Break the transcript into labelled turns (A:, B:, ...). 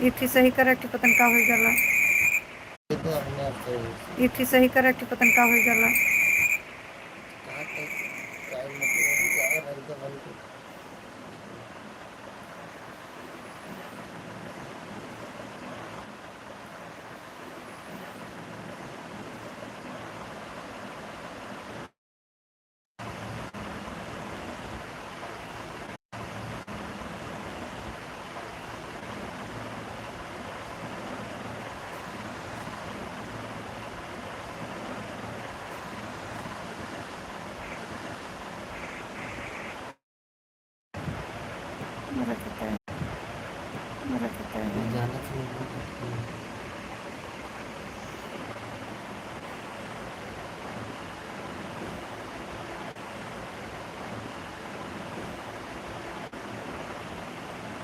A: इठी सही करा के पतन का हो जाला।
B: ये तो अपने आप सही
A: इठी सही करा के पतन का हो जाला।
B: कहाँ तक टाइम मतलब जा रहा है तो बंद कर।
A: मेरा पता है।